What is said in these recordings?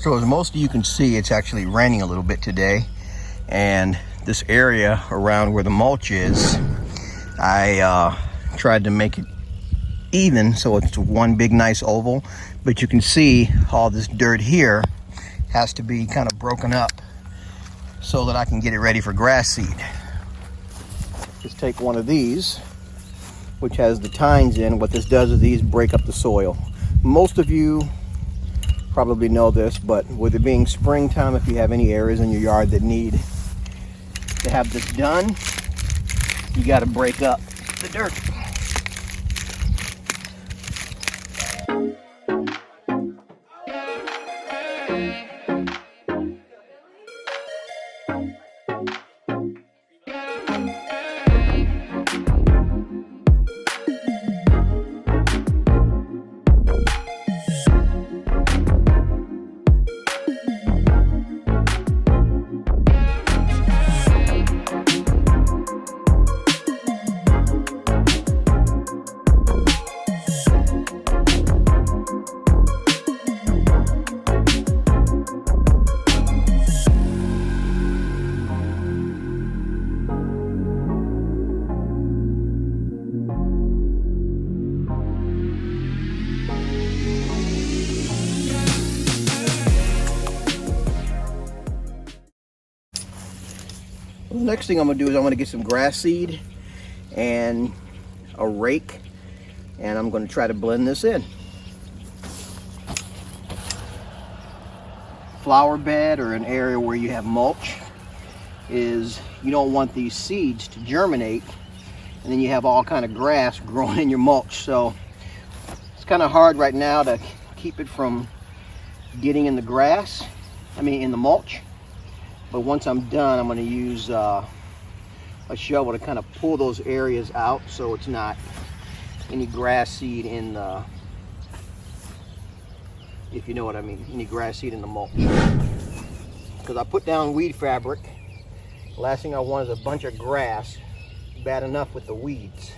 So as most of you can see, it's actually raining a little bit today, and this area around where the mulch is, I tried to make it even so it's one big nice oval, but you can see all this dirt here has to be kind of broken up so that I can get it ready for grass seed. Just take one of these, which has the tines in. What this does is these break up the soil. Most of you probably know this, but with it being springtime, if you have any areas in your yard that need to have this done, you got to break up the dirt. The next thing I'm going to do is I'm going to get some grass seed and a rake, and I'm going to try to blend this in. Flower bed or an area where you have mulch is you don't want these seeds to germinate and then you have all kind of grass growing in your mulch. So it's kind of hard right now to keep it from getting in the grass, in the mulch. But once I'm done, I'm going to use a shovel to kind of pull those areas out so it's not any grass seed in the, if you know what I mean, any grass seed in the mulch. Because I put down weed fabric. The last thing I want is a bunch of grass. Bad enough with the weeds.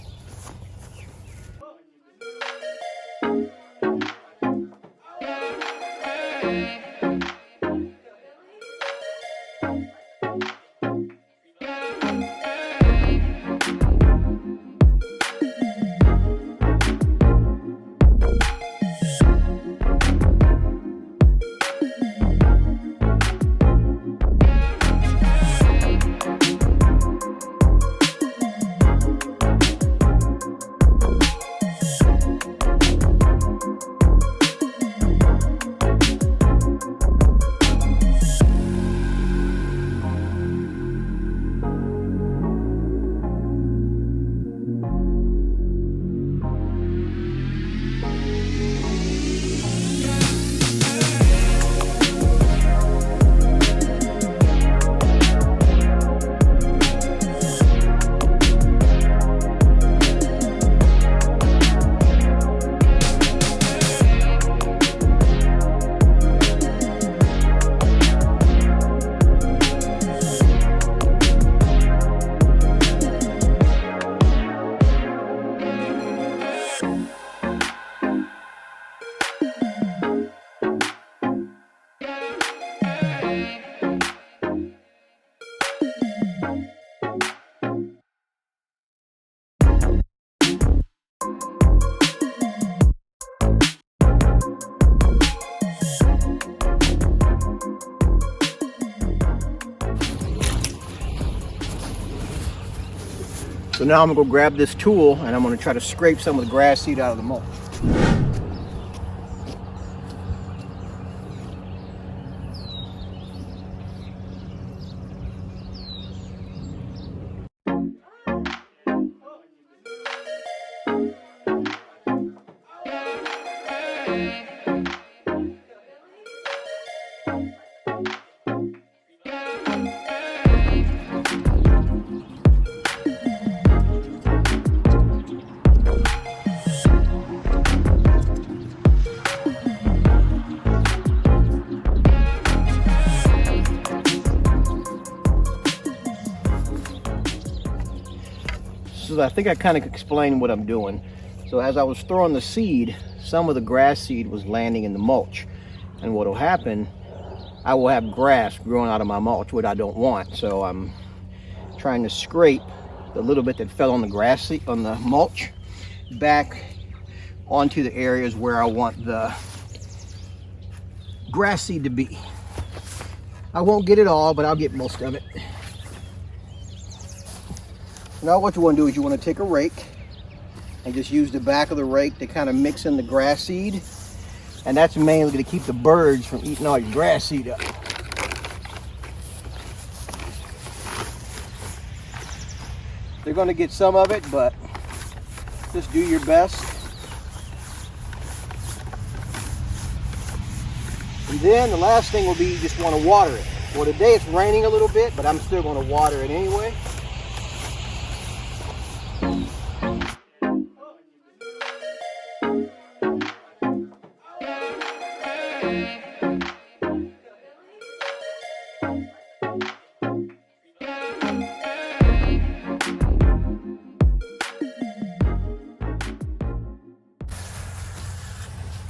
So now I'm going to go grab this tool and I'm going to try to scrape some of the grass seed out of the mulch. So I think I kind of explained what I'm doing. So as I was throwing the seed, some of the grass seed was landing in the mulch. And what will happen I will have grass growing out of my mulch, what I don't want. So I'm trying to scrape the little bit that fell on the grass, on the mulch, back onto the areas where I want the grass seed to be. I won't get it all, but I'll get most of it. Now what you want to do is you want to take a rake and just use the back of the rake to kind of mix in the grass seed. And that's mainly going to keep the birds from eating all your grass seed up. They're going to get some of it, but just do your best. And then the last thing will be you just want to water it. Well, today it's raining a little bit, but I'm still going to water it anyway.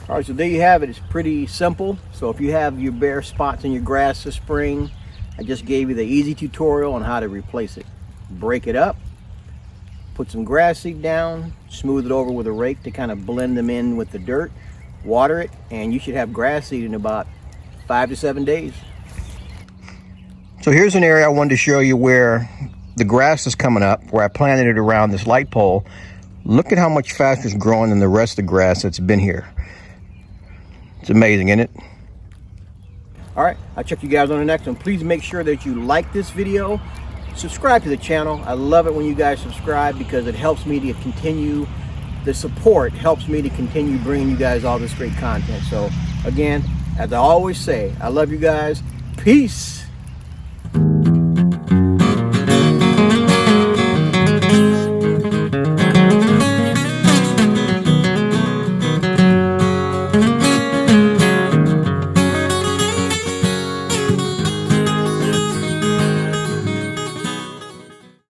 All right, so there you have it. It's pretty simple. So if you have your bare spots in your grass this spring, I just gave you the easy tutorial on how to replace it. Break it up, put some grass seed down, smooth it over with a rake to kind of blend them in with the dirt, water it, and you should have grass seed in about 5 to 7 days. So here's an area I wanted to show you where the grass is coming up, where I planted it around this light pole. Look at how much faster it's growing than the rest of the grass that's been here. It's amazing, isn't it? All right, I'll check you guys on the next one. Please make sure that you like this video, subscribe to the channel. I love it when you guys subscribe because it helps me to continue, the support helps me to continue bringing you guys all this great content. So again, as I always say, I love you guys. Peace.